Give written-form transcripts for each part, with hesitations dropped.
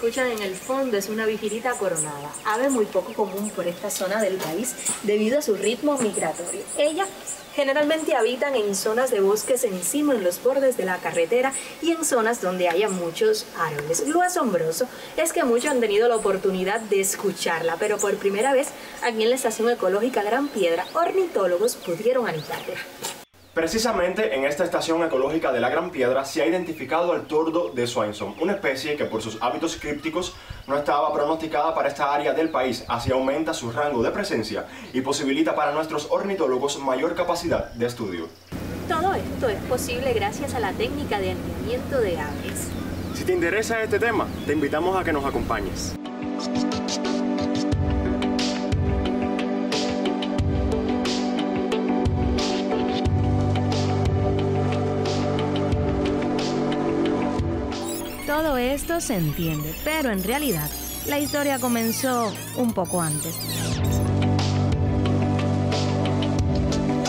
escuchan en el fondo es una vigirita coronada, ave muy poco común por esta zona del país debido a su ritmo migratorio. Ella generalmente habitan en zonas de bosques encima en los bordes de la carretera y en zonas donde haya muchos árboles. Lo asombroso es que muchos han tenido la oportunidad de escucharla, pero por primera vez aquí en la Estación Ecológica Gran Piedra, ornitólogos pudieron anitarla. Precisamente en esta estación ecológica de la Gran Piedra se ha identificado al tordo de Swainson, una especie que por sus hábitos crípticos no estaba pronosticada para esta área del país, así aumenta su rango de presencia y posibilita para nuestros ornitólogos mayor capacidad de estudio. Todo esto es posible gracias a la técnica de anidamiento de aves. Si te interesa este tema, te invitamos a que nos acompañes. Todo esto se entiende, pero en realidad la historia comenzó un poco antes.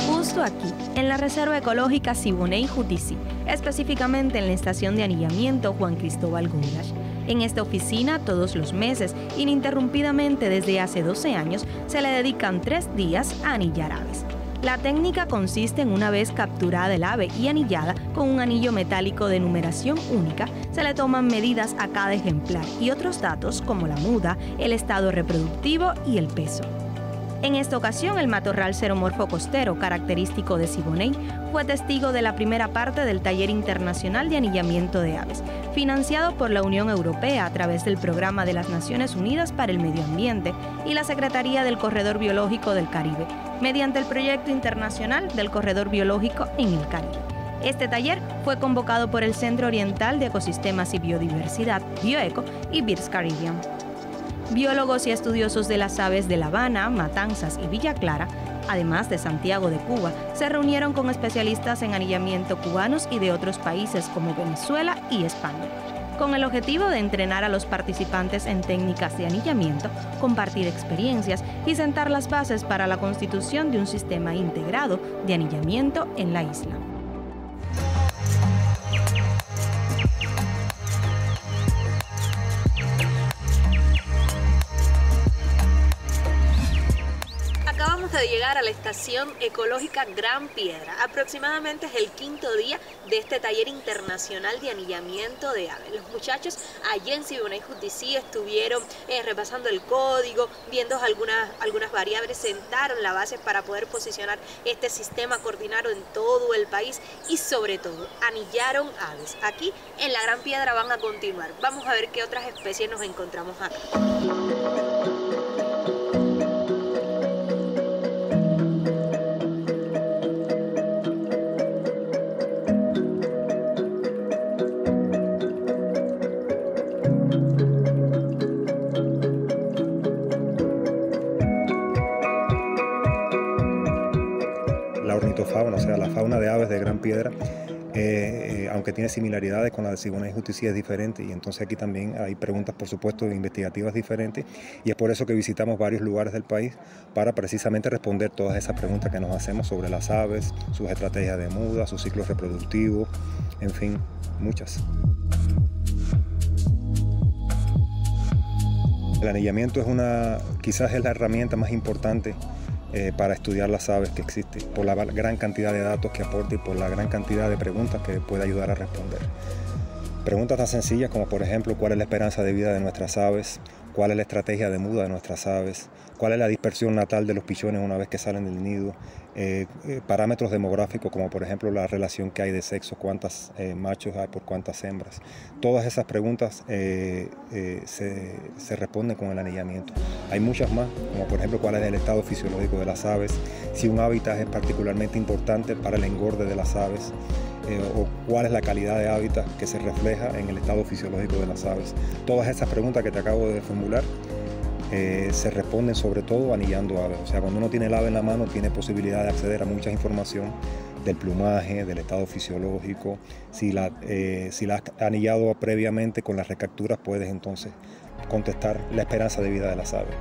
Justo aquí, en la Reserva Ecológica Siboney-Jutisi, específicamente en la estación de anillamiento Juan Cristóbal Gundash. En esta oficina, todos los meses, ininterrumpidamente desde hace 12 años, se le dedican 3 días a anillar aves. La técnica consiste en una vez capturada el ave y anillada con un anillo metálico de numeración única, se le toman medidas a cada ejemplar y otros datos como la muda, el estado reproductivo y el peso. En esta ocasión, el matorral xeromorfo costero, característico de Siboney, fue testigo de la primera parte del Taller Internacional de Anillamiento de Aves, financiado por la Unión Europea a través del Programa de las Naciones Unidas para el Medio Ambiente y la Secretaría del Corredor Biológico del Caribe, mediante el Proyecto Internacional del Corredor Biológico en el Caribe. Este taller fue convocado por el Centro Oriental de Ecosistemas y Biodiversidad, BioEco, y Birds Caribbean. Biólogos y estudiosos de las aves de La Habana, Matanzas y Villa Clara, además de Santiago de Cuba, se reunieron con especialistas en anillamiento cubanos y de otros países como Venezuela y España, con el objetivo de entrenar a los participantes en técnicas de anillamiento, compartir experiencias y sentar las bases para la constitución de un sistema integrado de anillamiento en la isla. Acabamos de llegar a la Estación Ecológica Gran Piedra. Aproximadamente es el 5.º día de este taller internacional de anillamiento de aves. Los muchachos allí en Siboney-Jutisi estuvieron repasando el código, viendo algunas variables, sentaron la base para poder posicionar este sistema coordinado en todo el país y sobre todo anillaron aves. Aquí en la Gran Piedra van a continuar. Vamos a ver qué otras especies nos encontramos acá. La ornitofauna, o sea, la fauna de aves de Gran Piedra, aunque tiene similaridades con la de Siboney-Jutisi, es diferente, y entonces aquí también hay preguntas, por supuesto, investigativas diferentes, y es por eso que visitamos varios lugares del país para precisamente responder todas esas preguntas que nos hacemos sobre las aves, sus estrategias de muda, sus ciclos reproductivos, en fin, muchas. El anillamiento quizás es la herramienta más importante para estudiar las aves que existe, por la gran cantidad de datos que aporta y por la gran cantidad de preguntas que puede ayudar a responder. Preguntas tan sencillas como, por ejemplo, ¿cuál es la esperanza de vida de nuestras aves? ¿Cuál es la estrategia de muda de nuestras aves? ¿Cuál es la dispersión natal de los pichones una vez que salen del nido? Parámetros demográficos como, por ejemplo, la relación que hay de sexo, cuántos machos hay por cuántas hembras. Todas esas preguntas se responden con el anillamiento. Hay muchas más, como por ejemplo, cuál es el estado fisiológico de las aves, si un hábitat es particularmente importante para el engorde de las aves, o cuál es la calidad de hábitat que se refleja en el estado fisiológico de las aves. Todas esas preguntas que te acabo de formular se responden sobre todo anillando aves. O sea, cuando uno tiene el ave en la mano, tiene posibilidad de acceder a mucha información del plumaje, del estado fisiológico. Si la has anillado previamente con las recapturas, puedes entonces contestar la esperanza de vida de las aves.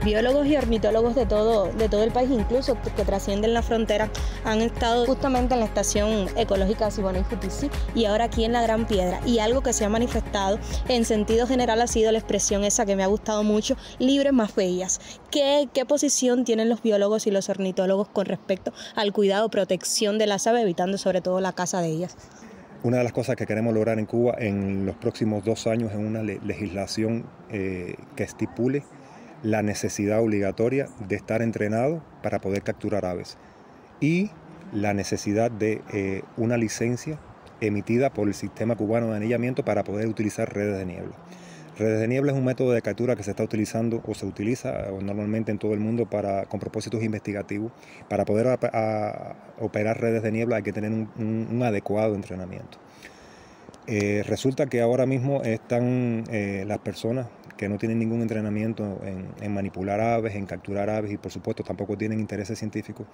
biólogos y ornitólogos de todo el país, incluso que trascienden la frontera, han estado justamente en la estación ecológica Siboney Jutisi y ahora aquí en la Gran Piedra. Y algo que se ha manifestado en sentido general ha sido la expresión esa que me ha gustado mucho, libres más bellas. ¿Qué posición tienen los biólogos y los ornitólogos con respecto al cuidado, protección de las aves, evitando sobre todo la caza de ellas? Una de las cosas que queremos lograr en Cuba en los próximos 2 años es una legislación que estipule la necesidad obligatoria de estar entrenado para poder capturar aves y la necesidad de una licencia emitida por el Sistema Cubano de Anillamiento para poder utilizar redes de niebla. Redes de niebla es un método de captura que se está utilizando o se utiliza normalmente en todo el mundo con propósitos investigativos. Para poder operar redes de niebla hay que tener un adecuado entrenamiento. Resulta que ahora mismo están las personas que no tienen ningún entrenamiento en manipular aves, en capturar aves y por supuesto tampoco tienen intereses científicos,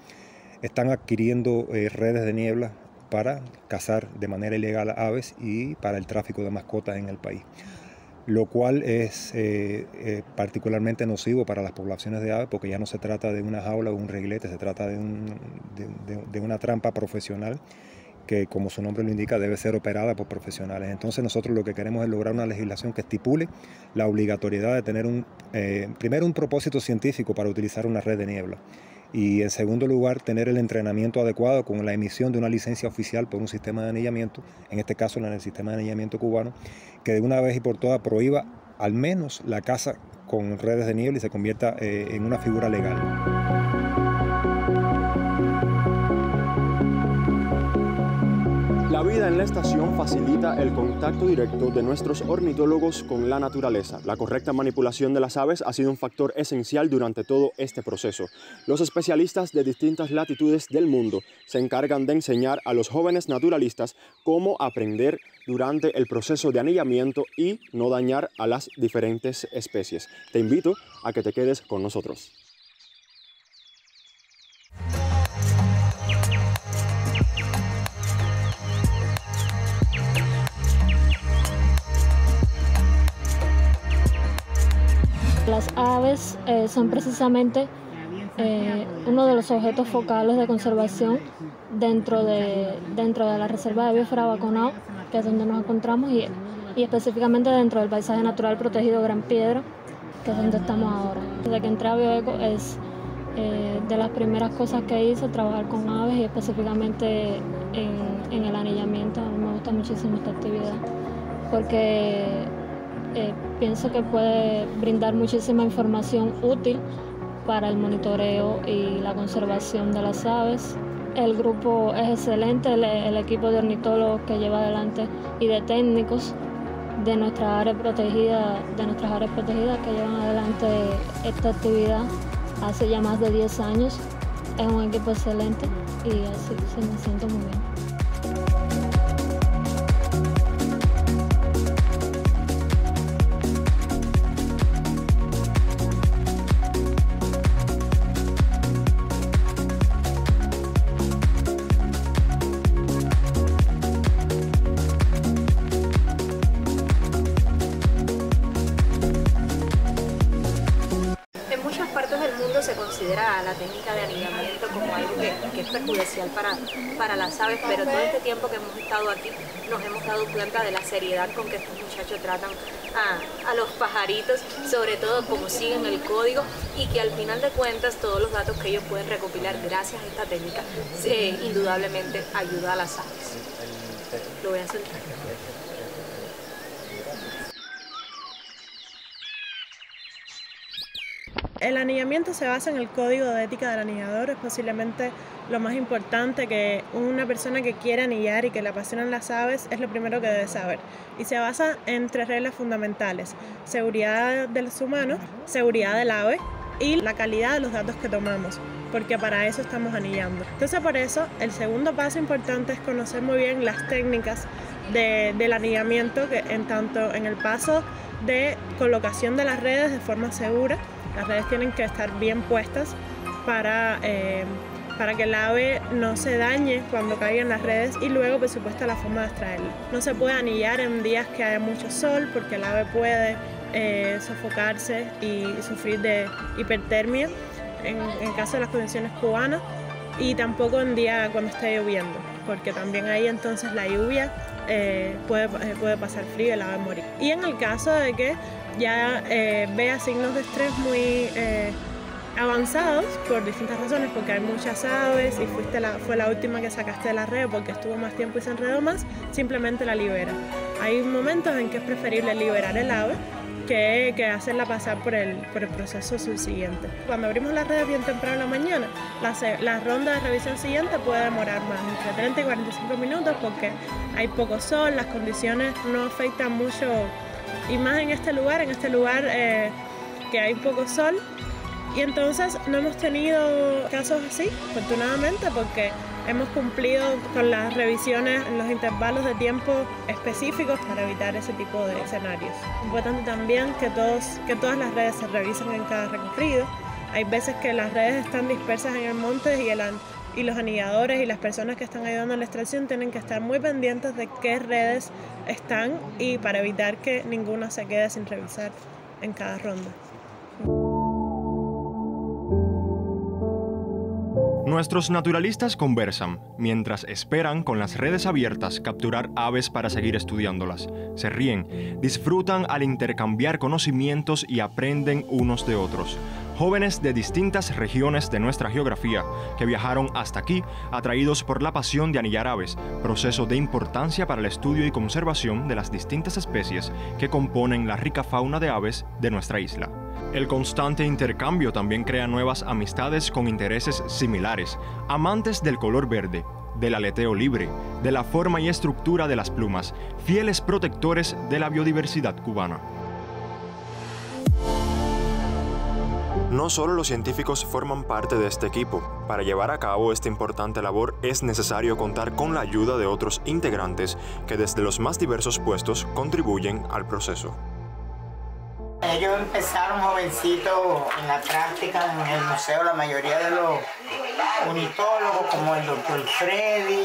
están adquiriendo redes de niebla para cazar de manera ilegal aves y para el tráfico de mascotas en el país, lo cual es particularmente nocivo para las poblaciones de aves porque ya no se trata de una jaula o un reguilete, se trata de una trampa profesional que, como su nombre lo indica, debe ser operada por profesionales. Entonces nosotros lo que queremos es lograr una legislación que estipule la obligatoriedad de tener primero un propósito científico para utilizar una red de niebla y en segundo lugar tener el entrenamiento adecuado con la emisión de una licencia oficial por un sistema de anillamiento, en este caso el sistema de anillamiento cubano, que de una vez y por todas prohíba al menos la caza con redes de niebla y se convierta en una figura legal. La vida en la estación facilita el contacto directo de nuestros ornitólogos con la naturaleza. La correcta manipulación de las aves ha sido un factor esencial durante todo este proceso. Los especialistas de distintas latitudes del mundo se encargan de enseñar a los jóvenes naturalistas cómo aprender durante el proceso de anillamiento y no dañar a las diferentes especies. Te invito a que te quedes con nosotros. Las aves son precisamente uno de los objetos focales de conservación dentro de la Reserva de Biosfera Baconao, que es donde nos encontramos, y específicamente dentro del Paisaje Natural Protegido Gran Piedra, que es donde estamos ahora. Desde que entré a Bioeco es de las primeras cosas que hice trabajar con aves y específicamente en el anillamiento. A mí me gusta muchísimo esta actividad porque pienso que puede brindar muchísima información útil para el monitoreo y la conservación de las aves. El grupo es excelente, el equipo de ornitólogos que lleva adelante y de técnicos de nuestras áreas protegidas que llevan adelante esta actividad hace ya más de 10 años. Es un equipo excelente y así me siento muy bien. Se considera la técnica de anillamiento como algo que es perjudicial para las aves, pero todo este tiempo que hemos estado aquí nos hemos dado cuenta de la seriedad con que estos muchachos tratan a los pajaritos, sobre todo como siguen el código, y que al final de cuentas todos los datos que ellos pueden recopilar gracias a esta técnica indudablemente ayuda a las aves. Lo voy a centrar. El anillamiento se basa en el código de ética del anillador, es posiblemente lo más importante que una persona que quiere anillar y que le apasionan las aves es lo primero que debe saber. Y se basa en 3 reglas fundamentales: seguridad de los humanos, seguridad del ave y la calidad de los datos que tomamos, porque para eso estamos anillando. Entonces por eso el segundo paso importante es conocer muy bien las técnicas del anillamiento, que tanto en el paso de colocación de las redes de forma segura. Las redes tienen que estar bien puestas para que el ave no se dañe cuando caigan las redes, y luego, por supuesto, la forma de extraerla. No se puede anillar en días que haya mucho sol porque el ave puede sofocarse y sufrir de hipertermia en el caso de las condiciones cubanas, y tampoco en día cuando esté lloviendo, porque también ahí entonces la lluvia puede pasar frío y la va a morir. Y en el caso de que ya vea signos de estrés muy avanzados por distintas razones, porque hay muchas aves y fue la última que sacaste de la red porque estuvo más tiempo y se enredó más, simplemente la libera. Hay momentos en que es preferible liberar el ave que hacerla pasar por el proceso subsiguiente. Cuando abrimos las redes bien temprano en la mañana, la ronda de revisión siguiente puede demorar más, entre 30 y 45 minutos, porque hay poco sol, las condiciones no afectan mucho, y más en este lugar que hay poco sol. Y entonces no hemos tenido casos así, afortunadamente, porque hemos cumplido con las revisiones en los intervalos de tiempo específicos para evitar ese tipo de escenarios. Importante también que todas las redes se revisen en cada recorrido. Hay veces que las redes están dispersas en el monte y los anilladores y las personas que están ayudando a la extracción tienen que estar muy pendientes de qué redes están, y para evitar que ninguna se quede sin revisar en cada ronda. Nuestros naturalistas conversan mientras esperan con las redes abiertas capturar aves para seguir estudiándolas. Se ríen, disfrutan al intercambiar conocimientos y aprenden unos de otros. Jóvenes de distintas regiones de nuestra geografía que viajaron hasta aquí atraídos por la pasión de anillar aves, proceso de importancia para el estudio y conservación de las distintas especies que componen la rica fauna de aves de nuestra isla. El constante intercambio también crea nuevas amistades con intereses similares, amantes del color verde, del aleteo libre, de la forma y estructura de las plumas, fieles protectores de la biodiversidad cubana. No solo los científicos forman parte de este equipo. Para llevar a cabo esta importante labor es necesario contar con la ayuda de otros integrantes que desde los más diversos puestos contribuyen al proceso. Ellos empezaron jovencitos en la práctica en el museo, la mayoría de los ornitólogos, como el doctor Freddy,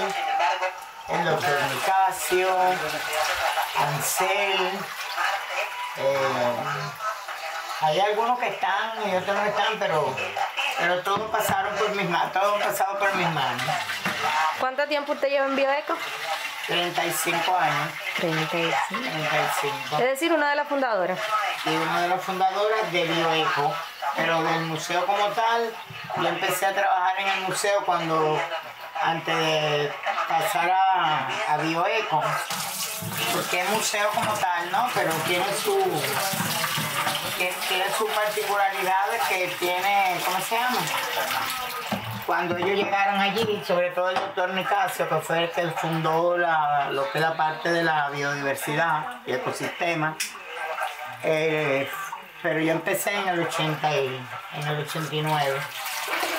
el doctor Nicasio, Ansel. Hay algunos que están y otros no están, pero todos pasaron por mis manos, todos pasaron por mis manos. ¿Cuánto tiempo usted lleva en Bioeco? 35 años. 35. Es decir, una de las fundadoras. Y una de las fundadoras de Bioeco, pero del museo como tal, yo empecé a trabajar en el museo antes de pasar a Bioeco, porque es museo como tal, ¿no? Pero tiene sus particularidades que tiene, ¿cómo se llama? Cuando ellos llegaron allí, sobre todo el doctor Nicasio, que fue el que fundó lo que es la parte de la biodiversidad y ecosistema, pero yo empecé en el 89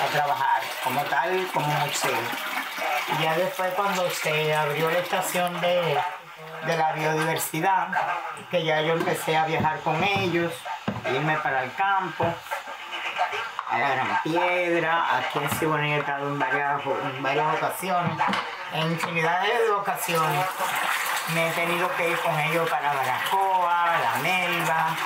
a trabajar como tal, como museo. Y ya después, cuando se abrió la estación de la biodiversidad, que ya yo empecé a viajar con ellos, irme para el campo, a la Gran Piedra, aquí en Siboney he estado en varias ocasiones, en infinidades de ocasiones. Me he tenido que ir con ellos para Baracoa, La Melva.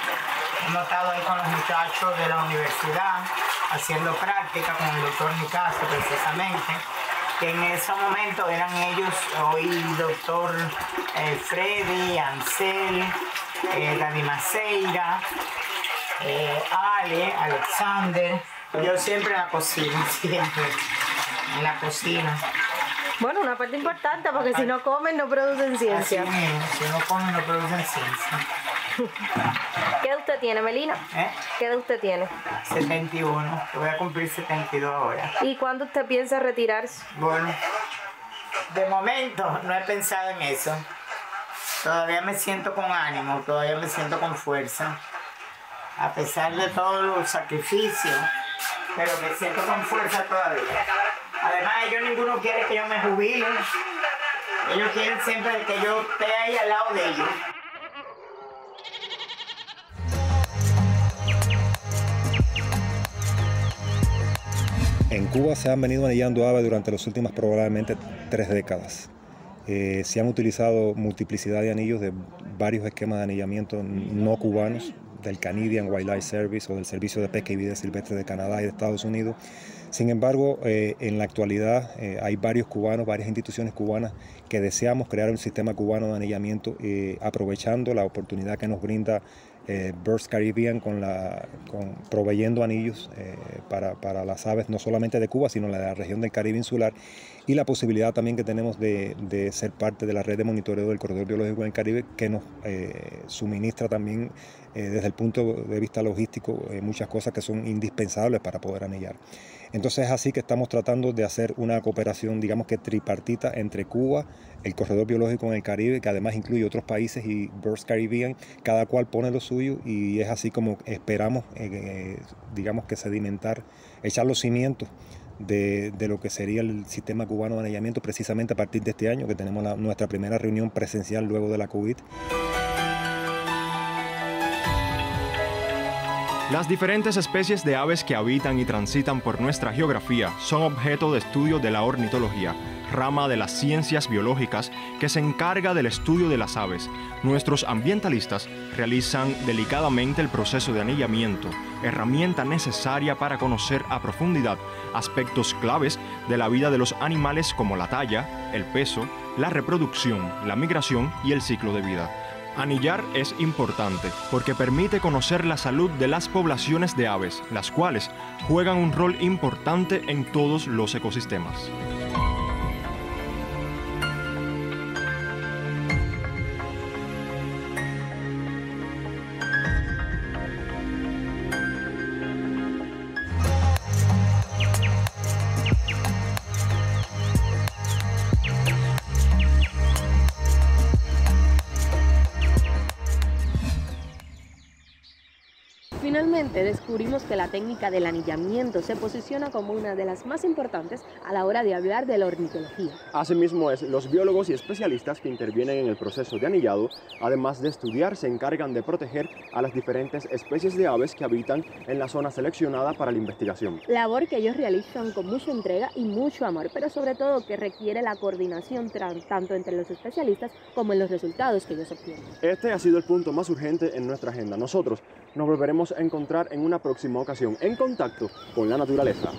He estado ahí con los muchachos de la universidad, haciendo práctica con el doctor Nicasio precisamente, que en ese momento eran ellos, hoy doctor Freddy, Ansel, David Maceira, Ale, Alexander. Yo siempre en la cocina, siempre en la cocina. Bueno, una parte importante, porque si no comen no producen ciencia. Así mismo, si no comen no producen ciencia. ¿Qué edad usted tiene, Melina? ¿Qué edad usted tiene? 71, voy a cumplir 72 ahora. ¿Y cuándo usted piensa retirarse? Bueno, de momento no he pensado en eso. Todavía me siento con ánimo, todavía me siento con fuerza. A pesar de todos los sacrificios, pero me siento con fuerza todavía. Además, ellos ninguno quiere que yo me jubile. Ellos quieren siempre que yo esté ahí al lado de ellos. En Cuba se han venido anillando aves durante las últimas probablemente 3 décadas. Se han utilizado multiplicidad de anillos de varios esquemas de anillamiento no cubanos, del Canadian Wildlife Service o del Servicio de Pesca y Vida Silvestre de Canadá y de Estados Unidos. Sin embargo, en la actualidad hay varios cubanos, varias instituciones cubanas que deseamos crear un sistema cubano de anillamiento aprovechando la oportunidad que nos brinda Birds Caribbean proveyendo anillos para las aves no solamente de Cuba, sino de la región del Caribe insular, y la posibilidad también que tenemos de ser parte de la red de monitoreo del corredor biológico del Caribe, que nos suministra también desde el punto de vista logístico muchas cosas que son indispensables para poder anillar. Entonces es así que estamos tratando de hacer una cooperación, digamos que tripartita, entre Cuba, el corredor biológico en el Caribe, que además incluye otros países, y Birds Caribbean, cada cual pone lo suyo, y es así como esperamos, digamos que sedimentar, echar los cimientos de lo que sería el sistema cubano de anillamiento precisamente a partir de este año, que tenemos nuestra primera reunión presencial luego de la COVID. Las diferentes especies de aves que habitan y transitan por nuestra geografía son objeto de estudio de la ornitología, rama de las ciencias biológicas que se encarga del estudio de las aves. Nuestros ambientalistas realizan delicadamente el proceso de anillamiento, herramienta necesaria para conocer a profundidad aspectos claves de la vida de los animales como la talla, el peso, la reproducción, la migración y el ciclo de vida. Anillar es importante porque permite conocer la salud de las poblaciones de aves, las cuales juegan un rol importante en todos los ecosistemas. Finalmente descubrimos que la técnica del anillamiento se posiciona como una de las más importantes a la hora de hablar de la ornitología. Asimismo, los biólogos y especialistas que intervienen en el proceso de anillado, además de estudiar, se encargan de proteger a las diferentes especies de aves que habitan en la zona seleccionada para la investigación. Labor que ellos realizan con mucha entrega y mucho amor, pero sobre todo que requiere la coordinación tanto entre los especialistas como en los resultados que ellos obtienen. Este ha sido el punto más urgente en nuestra agenda. Nosotros nos volveremos a encontrar en una próxima ocasión en Contacto con la Naturaleza.